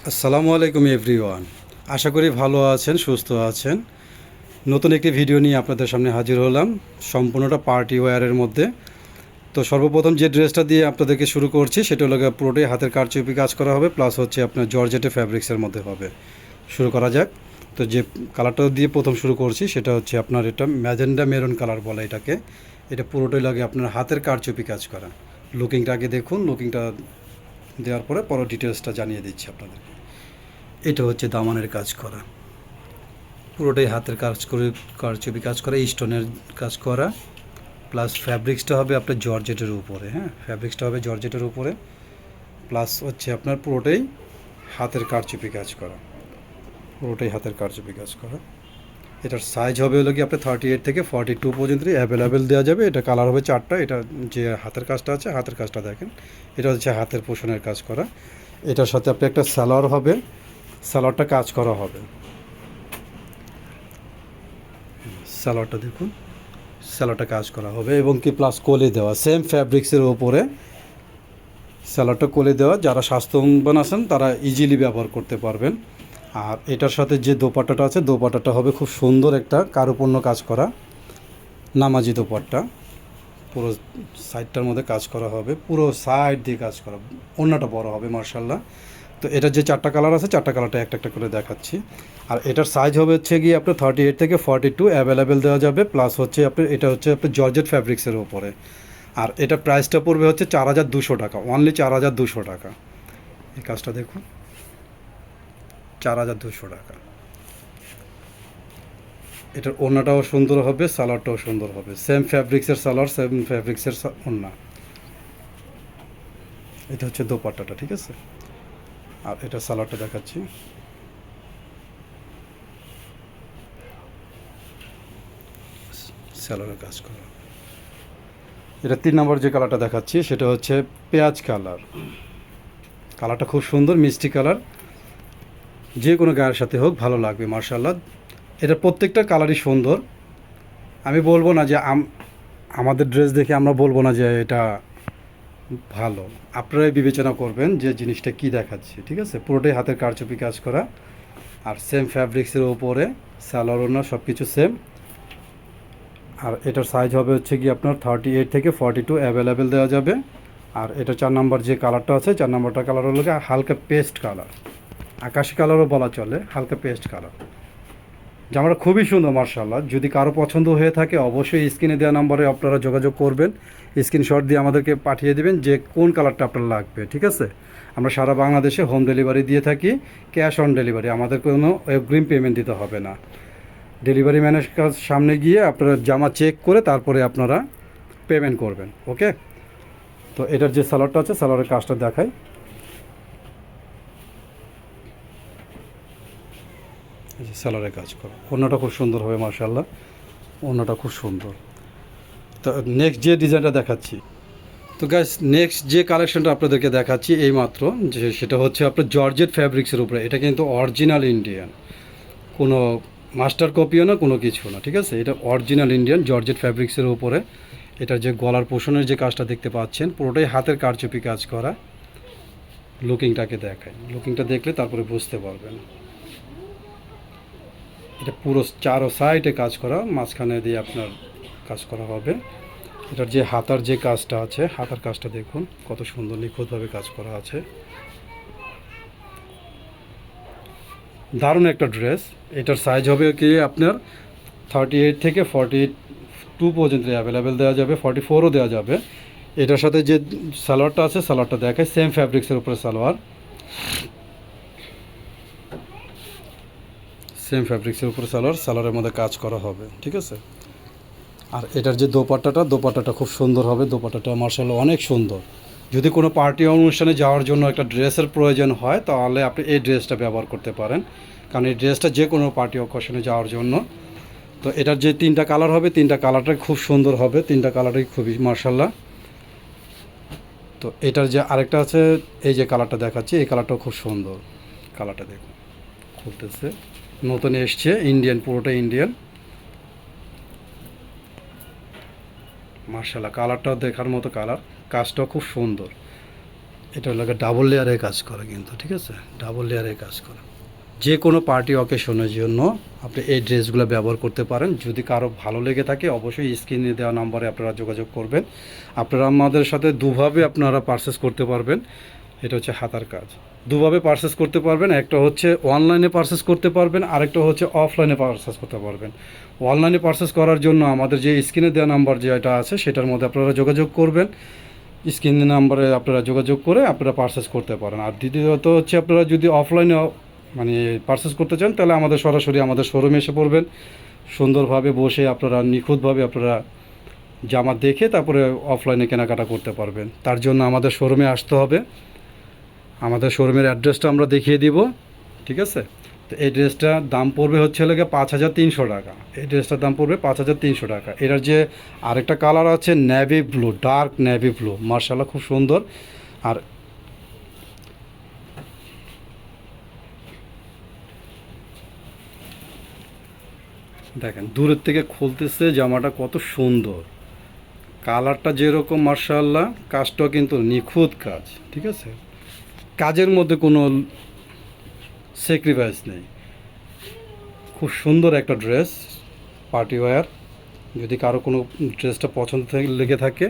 আসসালামু আলাইকুম এভরিওয়ান। আশা করি ভালো আছেন, সুস্থ আছেন। নতুন একটি ভিডিও নিয়ে আপনাদের সামনে হাজির হলাম, সম্পূর্ণটা পার্টি ওয়্যারের মধ্যে। তো সর্বপ্রথম যে ড্রেসটা দিয়ে আপনাদেরকে শুরু করছি সেটা হলো পুরোটাই হাতের কারচুপি কাজ করা হবে, প্লাস হচ্ছে আপনার জর্জেটে ফ্যাব্রিক্সের মধ্যে হবে। শুরু করা যাক। তো যে কালারটা দিয়ে প্রথম শুরু করছি সেটা হচ্ছে আপনার এটা ম্যাজেন্ডা মেরুন কালার বলে এটাকে। এটা পুরোটাই লাগে আপনার হাতের কারচুপি কাজ করা। লুকিংটা আগে দেখুন, লুকিংটা দেওয়ার পরে পরে ডিটেলসটা জানিয়ে দিচ্ছি আপনাদেরকে। এটা হচ্ছে দামানের কাজ করা, পুরোটাই হাতের কাজ করে কারচুপি কাজ করা, স্টোনের কাজ করা, প্লাস ফ্যাব্রিক্সটা হবে আপনার জর্জেটের উপরে। হ্যাঁ, ফ্যাব্রিক্সটা হবে জর্জেটের উপরে, প্লাস হচ্ছে আপনার পুরোটাই হাতের কারচুপি কাজ করা, পুরোটাই হাতের কারচুপি কাজ করা। এটার সাইজ হবে হলো কি আপনার 38 থেকে 42 পর্যন্তই অ্যাভেলেবেল দেওয়া যাবে। এটা কালার হবে 4টা। এটা যে হাতের কাজটা আছে, হাতের কাজটা দেখেন, এটা হচ্ছে হাতের পোষণের কাজ করা। এটার সাথে আপনি একটা সালোয়ার হবে, সালোয়ারটা কাজ করা হবে। সালোয়ারটা দেখুন, সালোয়ারটা কাজ করা হবে এবং কি প্লাস কোলে দেওয়া, সেম ফ্যাব্রিক্সের ওপরে সালোয়ারটা কোলে দেওয়া। যারা স্বাস্থ্যবান আছেন তারা ইজিলি ব্যবহার করতে পারবেন। আর এটার সাথে যে দোপাট্টাটা আছে, দোপাট্টাটা হবে খুব সুন্দর একটা কারুপণ্য কাজ করা নামাজি দোপাট্টা। পুরো সাইডটার মধ্যে কাজ করা হবে, পুরো সাইড দিয়ে কাজ করা, ওড়নাটা বড় হবে মার্শাল্লাহ। তো এটার যে 4টা কালার আছে, 4টা কালারটা একটা একটা করে দেখাচ্ছি। আর এটার সাইজ হবে হচ্ছে গিয়ে আপনার 38 থেকে 42 অ্যাভেলেবেল দেওয়া যাবে, প্লাস হচ্ছে আপনার এটা হচ্ছে আপনার জর্জেট ফ্যাব্রিক্সের ওপরে। আর এটা প্রাইসটা পড়বে হচ্ছে 4200 টাকা, অনলি 4200 টাকা। এই কাজটা দেখুন, 4200 টাকা। এটার ওড়নাটাও সুন্দর হবে, সালোয়ারটাও সুন্দর হবে, সেম ফ্যাব্রিক্সের সালোয়ার, সেম ফ্যাব্রিক্সের ওড়না। এটা হচ্ছে দোপাট্টাটা, ঠিক আছে। আর এটা সালোয়ারটা দেখাচ্ছি। সালোয়ারের কাজ করা। এটা 3 নম্বর যে কালারটা দেখাচ্ছি সেটা হচ্ছে পেঁয়াজ কালার। কালারটা খুব সুন্দর, মিষ্টি কালার, যে কোনো গায়ের সাথে হোক ভালো লাগবে মার্শাল্লাহ। এটা প্রত্যেকটা কালারই সুন্দর। আমি বলবো না যে আমাদের ড্রেস দেখে আমরা বলবো না যে এটা ভালো। আপনারাই বিবেচনা করবেন যে জিনিসটা কি দেখাচ্ছে, ঠিক আছে। পুরোটাই হাতের কারচুপি কাজ করা, আর সেম ফ্যাব্রিক্সের ওপরে সালোয়ার ওড়না সব কিছু সেম। আর এটার সাইজ হবে হচ্ছে কি আপনার 38 থেকে 42 অ্যাভেলেবেল দেওয়া যাবে। আর এটা 4 নম্বর যে কালারটা আছে, 4 নম্বরটা কালার হলো হালকা পেস্ট কালার, আকাশি কালারও বলা চলে, হালকা পেস্ট কালার। জামাটা খুবই সুন্দর মার্শাল্লাহ। যদি কারো পছন্দ হয়ে থাকে অবশ্যই স্ক্রিনে দেওয়া নম্বরে আপনারা যোগাযোগ করবেন, স্ক্রিনশট দিয়ে আমাদেরকে পাঠিয়ে দেবেন যে কোন কালারটা আপনার লাগবে, ঠিক আছে। আমরা সারা বাংলাদেশে হোম ডেলিভারি দিয়ে থাকি, ক্যাশ অন ডেলিভারি, আমাদের কোনো অগ্রিম পেমেন্ট দিতে হবে না। ডেলিভারি ম্যানের কাছ সামনে গিয়ে আপনারা জামা চেক করে তারপরে আপনারা পেমেন্ট করবেন, ওকে। তো এটার যে সালোয়ারটা আছে, সালোয়ারের কাজটা দেখাই। এই যে সালোয়ারের কাজ করো, ওড়নাটা খুব সুন্দর হবে মার্শাল্লাহ, ওড়নাটা খুব সুন্দর। তো নেক্সট যে ডিজাইনটা দেখাচ্ছি, তো গাইস নেক্সট যে কালেকশনটা আপনাদেরকে দেখাচ্ছি এইমাত্র, যে সেটা হচ্ছে আপনার জর্জেট ফ্যাব্রিক্সের উপরে। এটা কিন্তু অরিজিনাল ইন্ডিয়ান, কোনো মাস্টার কপিও না, কোনো কিছু না, ঠিক আছে। এটা অরিজিনাল ইন্ডিয়ান জর্জেট ফ্যাব্রিক্সের উপরে। এটার যে গলার পোষণের যে কাজটা দেখতে পাচ্ছেন, পুরোটাই হাতের কারচুপি কাজ করা। লুকিংটাকে দেখাই, লুকিংটা দেখলে তারপরে বুঝতে পারবেন। এটা পুরো চারো সাইডে কাজ করা, মাঝখানে দিয়ে আপনার কাজ করা হবে। এটার যে হাতার যে কাজটা আছে, হাতার কাজটা দেখুন কত সুন্দর নিখুঁতভাবে কাজ করা আছে। দারুণ একটা ড্রেস। এটার সাইজ হবে কি আপনার 38 থেকে 42 পর্যন্ত অ্যাভেলেবেল দেওয়া যাবে, 44ও দেওয়া যাবে। এটার সাথে যে সালোয়ারটা আছে, সালোয়ারটা দেখায়, সেম ফ্যাব্রিক্সের উপরে সালোয়ার, সেম ফ্যাব্রিক্সের উপরে সালোয়ার, সালোয়ারের মধ্যে কাজ করা হবে, ঠিক আছে। আর এটার যে দোপাট্টাটা, দোপাট্টাটা খুব সুন্দর হবে। দোপাট্টাটা মার্শাল্লাহ অনেক সুন্দর। যদি কোনো পার্টি অনুষ্ঠানে যাওয়ার জন্য একটা ড্রেসের প্রয়োজন হয় তাহলে আপনি এই ড্রেসটা ব্যবহার করতে পারেন, কারণ এই ড্রেসটা যে কোনো পার্টি অকেশনে যাওয়ার জন্য। তো এটার যে 3টা কালার হবে, 3টা কালারটাই খুব সুন্দর হবে, 3টা কালারই খুবই মার্শাল্লাহ। তো এটার যে আরেকটা আছে, এই যে কালারটা দেখাচ্ছি, এই কালারটাও খুব সুন্দর। কালারটা দেখুন, খুলতেছে, নতুন এসছে, ইন্ডিয়ান, পুরোটা ইন্ডিয়ান মার্শাল্লাহ। কালারটাও দেখার মতো কালার, কাজটাও খুব সুন্দর। এটা হলো ডাবল লেয়ারের কাজ করে কিন্তু, ঠিক আছে, ডাবল লেয়ারের কাজ করে। যে কোনো পার্টি অকেশনের জন্য আপনি এই ড্রেসগুলো ব্যবহার করতে পারেন। যদি কারো ভালো লেগে থাকে অবশ্যই স্ক্রিনে দেওয়া নাম্বারে আপনারা যোগাযোগ করবেন। আপনারা আমাদের সাথে দুভাবে আপনারা পারচেস করতে পারবেন। এটা হচ্ছে হাতার কাজ, দুভাবে পারচেস করতে পারবেন। একটা হচ্ছে অনলাইনে পারচেস করতে পারবেন, আরেকটা হচ্ছে অফলাইনে পারচেস করতে পারবেন। অনলাইনে পারচেস করার জন্য আমাদের যে স্ক্রিনে দেওয়া নাম্বার যেটা আছে সেটার মধ্যে আপনারা যোগাযোগ করবেন। স্ক্রিন নাম্বারে আপনারা যোগাযোগ করে আপনারা পারচেস করতে পারেন। আর দ্বিতীয়ত হচ্ছে আপনারা যদি অফলাইনে মানে পারচেস করতে চান তাহলে আমাদের সরাসরি আমাদের শোরুমে এসে পড়বেন। সুন্দরভাবে বসে আপনারা নিখুঁতভাবে আপনারা জামা দেখে তারপরে অফলাইনে কেনাকাটা করতে পারবেন। তার জন্য আমাদের শোরুমে আসতে হবে। আমাদের শোরুমের অ্যাড্রেসটা আমরা দেখিয়ে দিব, ঠিক আছে। তো এই ড্রেসটার দাম পড়বে হচ্ছে লেগে 5,300 টাকা। এই ড্রেসটার দাম পড়বে 5,300 টাকা। এটার যে আরেকটা কালার আছে navy blue, dark navy blue, মার্শাল্লাহ খুব সুন্দর। আর দেখেন দূরের থেকে খুলতেছে জামাটা কত সুন্দর, কালারটা যেরকম মার্শাল্লাহ, কাজটাও কিন্তু নিখুঁত কাজ, ঠিক আছে। কাজের মধ্যে কোনো স্যাক্রিফাইস নেই। খুব সুন্দর একটা ড্রেস, পার্টি ওয়্যার। যদি কারো কোনো ড্রেসটা পছন্দ লেগে থাকে,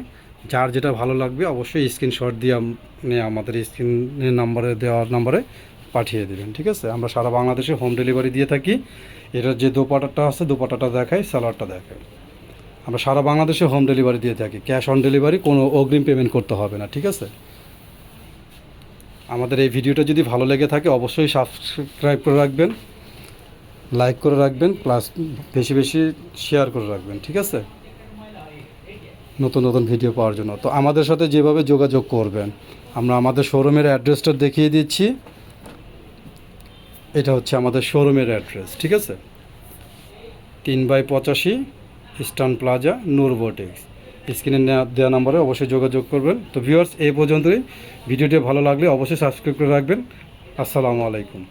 যার যেটা ভালো লাগবে অবশ্যই স্ক্রিনশট দিয়ে আমাদের স্ক্রিনের নাম্বারে দেওয়া নাম্বারে পাঠিয়ে দেবেন, ঠিক আছে। আমরা সারা বাংলাদেশে হোম ডেলিভারি দিয়ে থাকি। এটার যে দোপাটাটা আছে দোপাটাটা দেখাই, সালোয়ারটা দেখাই। আমরা সারা বাংলাদেশে হোম ডেলিভারি দিয়ে থাকি। ক্যাশ অন ডেলিভারি, কোনো অগ্রিম পেমেন্ট করতে হবে না, ঠিক আছে। আমাদের এই ভিডিওটা যদি ভালো লেগে থাকে অবশ্যই সাবস্ক্রাইব করে রাখবেন, লাইক করে রাখবেন, প্লাস বেশি বেশি শেয়ার করে রাখবেন, ঠিক আছে, নতুন নতুন ভিডিও পাওয়ার জন্য। তো আমাদের সাথে যেভাবে যোগাযোগ করবেন, আমরা আমাদের শোরুমের অ্যাড্রেসটা দেখিয়ে দিচ্ছি। এটা হচ্ছে আমাদের শোরুমের অ্যাড্রেস, ঠিক আছে, 3/85 ইস্টার্ন প্লাজা, নূর বোটিক্স। স্ক্রিনে দেওয়া নাম্বারে অবশ্যই যোগাযোগ করবেন। তো ভিউয়ার্স, এই পর্যন্তই। ভিডিওটি ভালো লাগলে অবশ্যই সাবস্ক্রাইব করে রাখবেন। আসসালামু আলাইকুম।